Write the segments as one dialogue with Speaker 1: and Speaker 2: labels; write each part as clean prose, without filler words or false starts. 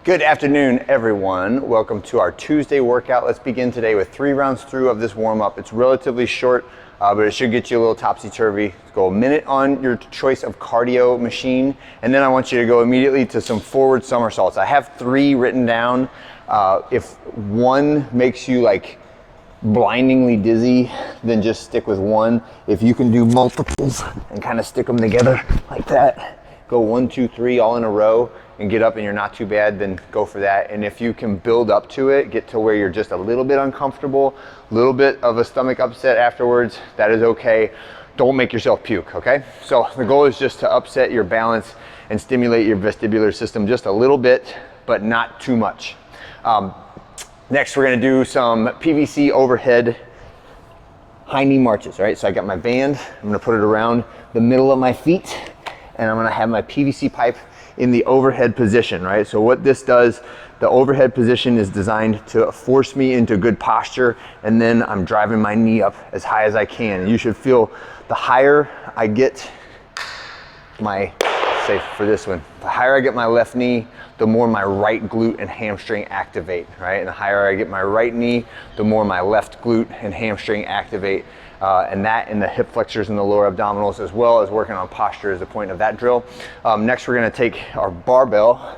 Speaker 1: Good afternoon, everyone. Welcome to our Tuesday workout. Let's begin today with 3 rounds through of this warm-up. It's relatively short, but it should get you a little topsy-turvy. Let's go a minute on your choice of cardio machine, and then I want you to go immediately to some forward somersaults. I have 3 written down. If one makes you like blindingly dizzy, then just stick with one. If you can do multiples and kind of stick them together like that, go 1, 2, 3 all in a row and get up and you're not too bad, then go for that. And if you can build up to it, get to where you're just a little bit uncomfortable, a little bit of a stomach upset afterwards, that is okay. Don't make yourself puke, okay? So the goal is just to upset your balance and stimulate your vestibular system just a little bit, but not too much. Next, we're gonna do some PVC overhead high knee marches, right? So I got my band, I'm gonna put it around the middle of my feet, and I'm gonna have my PVC pipe in the overhead position, right? So what this does, the overhead position is designed to force me into good posture, and then I'm driving my knee up as high as I can. You should feel the higher I get my, say for this one, the higher I get my left knee, the more my right glute and hamstring activate, right? And the higher I get my right knee, the more my left glute and hamstring activate. And that in the hip flexors and the lower abdominals, as well as working on posture is the point of that drill. Next, we're gonna take our barbell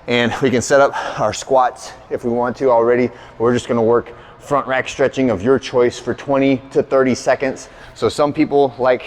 Speaker 1: and we can set up our squats if we want to already. We're just gonna work front rack stretching of your choice for 20 to 30 seconds. So some people like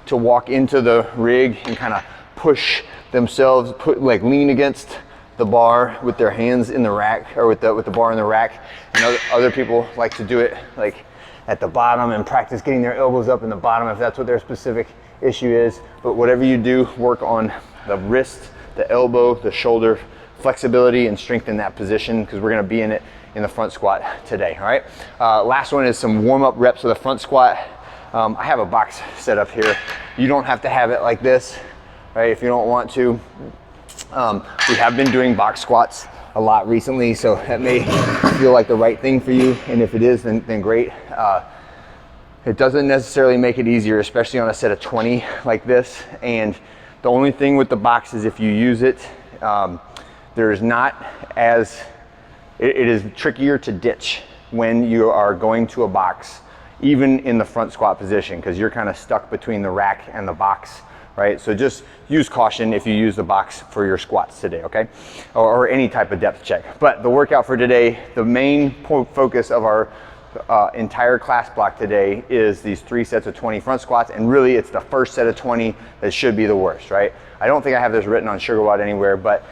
Speaker 1: to walk into the rig and kind of push themselves, lean against the bar with their hands in the rack, or with the bar in the rack. And other people like to do it like at the bottom and practice getting their elbows up in the bottom if that's what their specific issue is. But whatever you do, work on the wrist, the elbow, the shoulder flexibility, and strengthen that position, because we're gonna be in it in the front squat today, all right? Last one is some warm-up reps of the front squat. I have a box set up here. You don't have to have it like this, right, if you don't want to. We have been doing box squats a lot recently, so that may feel like the right thing for you, and if it is, then great. It doesn't necessarily make it easier, especially on a set of 20 like this. And the only thing with the box is if you use it, there's not as, it is trickier to ditch when you are going to a box, even in the front squat position, because you're kind of stuck between the rack and the box, right? So just use caution if you use the box for your squats today, okay? Or any type of depth check. But the workout for today, the main focus of our entire class block today is these 3 sets of 20 front squats, and really it's the first set of 20 that should be the worst, right? I don't think I have this written on SugarWOD anywhere, but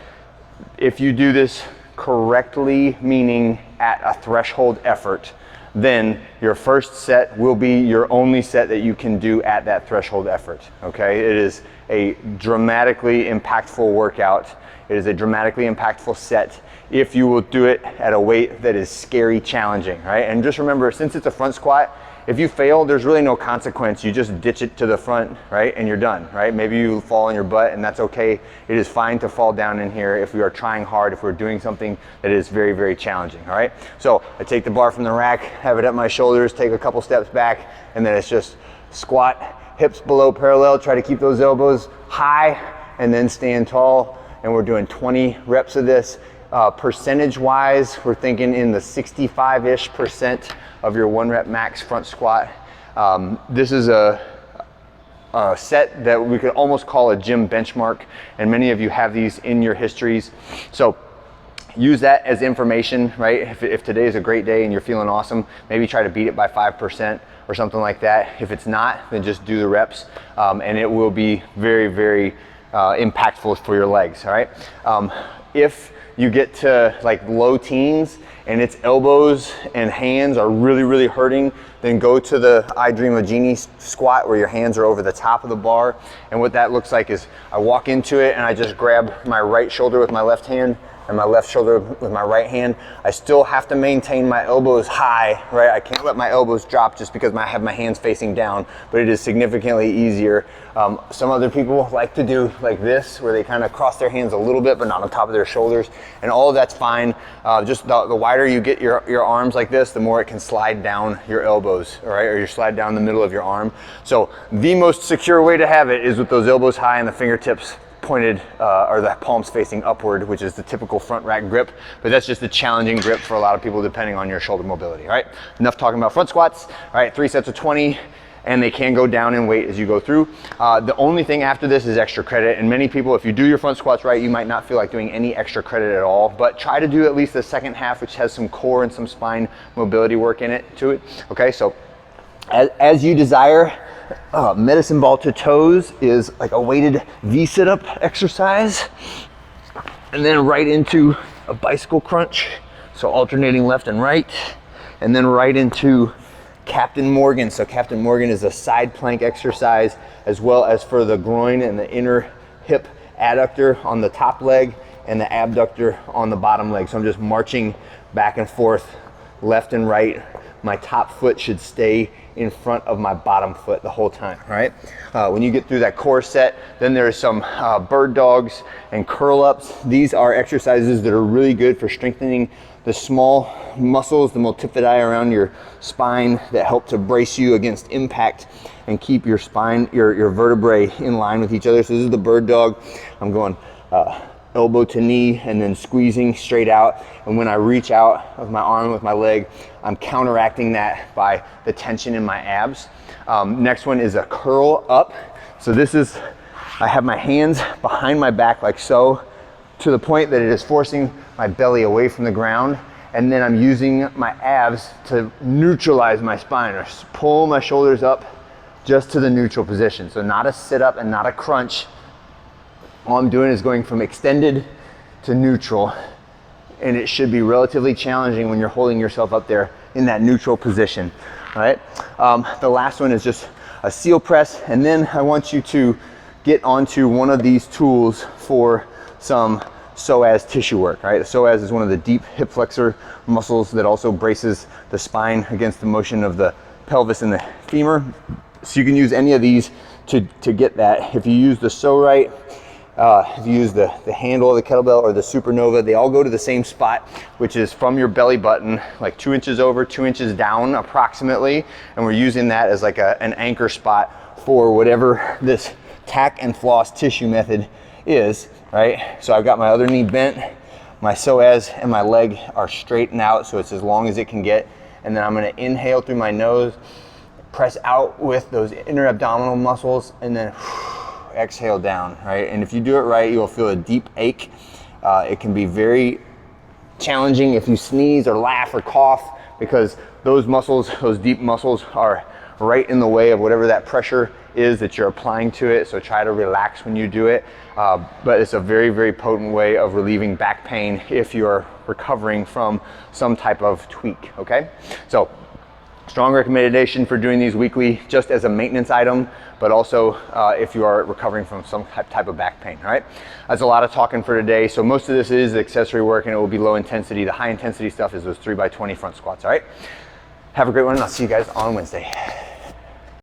Speaker 1: if you do this correctly, meaning at a threshold effort, then your first set will be your only set that you can do at that threshold effort, okay? It is a dramatically impactful workout. It is a dramatically impactful set if you will do it at a weight that is scary challenging, right? And just remember, since it's a front squat, if you fail, there's really no consequence. You just ditch it to the front, right? And you're done, right? Maybe you fall on your butt, and that's okay. It is fine to fall down in here if we are trying hard, if we're doing something that is very, very challenging, all right? So I take the bar from the rack, have it at my shoulders, take a couple steps back, and then it's just squat, hips below parallel, try to keep those elbows high, and then stand tall. And we're doing 20 reps of this. Percentage-wise, we're thinking in the 65-ish% of your 1 rep max front squat. This is a set that we could almost call a gym benchmark, and many of you have these in your histories. So use that as information, right? If today is a great day and you're feeling awesome, maybe try to beat it by 5% or something like that. If it's not, then just do the reps, and it will be very, very impactful for your legs, all right? If you get to like low teens and its elbows and hands are really, really hurting, then go to the I Dream of Jeannie squat where your hands are over the top of the bar. And what that looks like is I walk into it and I just grab my right shoulder with my left hand and my left shoulder with my right hand. I still have to maintain my elbows high, right? I can't let my elbows drop just because I have my hands facing down, but it is significantly easier. Some other people like to do like this, where they kind of cross their hands a little bit, but not on top of their shoulders, and all of that's fine. Just the wider you get your arms like this, the more it can slide down your elbows, all right? Or you slide down the middle of your arm. So the most secure way to have it is with those elbows high and the fingertips pointed or the palms facing upward, which is the typical front rack grip, but that's just a challenging grip for a lot of people depending on your shoulder mobility. All right, enough talking about front squats. All right, 3 sets of 20. And they can go down in weight as you go through. The only thing after this is extra credit. And many people, if you do your front squats right, you might not feel like doing any extra credit at all, but try to do at least the second half, which has some core and some spine mobility work in it to it. Okay, so as you desire, medicine ball to toes is like a weighted V sit-up exercise. And then right into a bicycle crunch. So alternating left and right. And then right into Captain Morgan. So Captain Morgan is a side plank exercise, as well as for the groin and the inner hip adductor on the top leg and the abductor on the bottom leg. So I'm just marching back and forth, left and right. My top foot should stay in front of my bottom foot the whole time, all right? When you get through that core set, then there's some bird dogs and curl ups. These are exercises that are really good for strengthening the small muscles, the multifidi around your spine that help to brace you against impact and keep your spine, your vertebrae in line with each other. So this is the bird dog. I'm going elbow to knee and then squeezing straight out. And when I reach out with my arm, with my leg, I'm counteracting that by the tension in my abs. Next one is a curl up. So this is, I have my hands behind my back like so, to the point that it is forcing my belly away from the ground. And then I'm using my abs to neutralize my spine, or pull my shoulders up just to the neutral position. So not a sit up and not a crunch. All I'm doing is going from extended to neutral, and it should be relatively challenging when you're holding yourself up there in that neutral position, all right? The last one is just a seal press, and then I want you to get onto one of these tools for some psoas tissue work, right? The psoas is one of the deep hip flexor muscles that also braces the spine against the motion of the pelvis and the femur. So you can use any of these to get that. If you use the Pso-Rite, if you use the handle of the kettlebell or the Supernova, they all go to the same spot, which is from your belly button, like 2 inches over, 2 inches down approximately. And we're using that as like an anchor spot for whatever this tack and floss tissue method is, right? So I've got my other knee bent, my psoas and my leg are straightened out, so it's as long as it can get. And then I'm gonna inhale through my nose, press out with those inner abdominal muscles, and then exhale down, right? And if you do it right, you'll feel a deep ache. It can be very challenging if you sneeze or laugh or cough, because those muscles, those deep muscles, are right in the way of whatever that pressure is that you're applying to it. So try to relax when you do it. But it's a very, very potent way of relieving back pain if you're recovering from some type of tweak, okay? So strong recommendation for doing these weekly just as a maintenance item, but also if you are recovering from some type of back pain, all right? That's a lot of talking for today. So most of this is accessory work, and it will be low intensity. The high intensity stuff is those 3x20 front squats, all right? Have a great one, and I'll see you guys on Wednesday.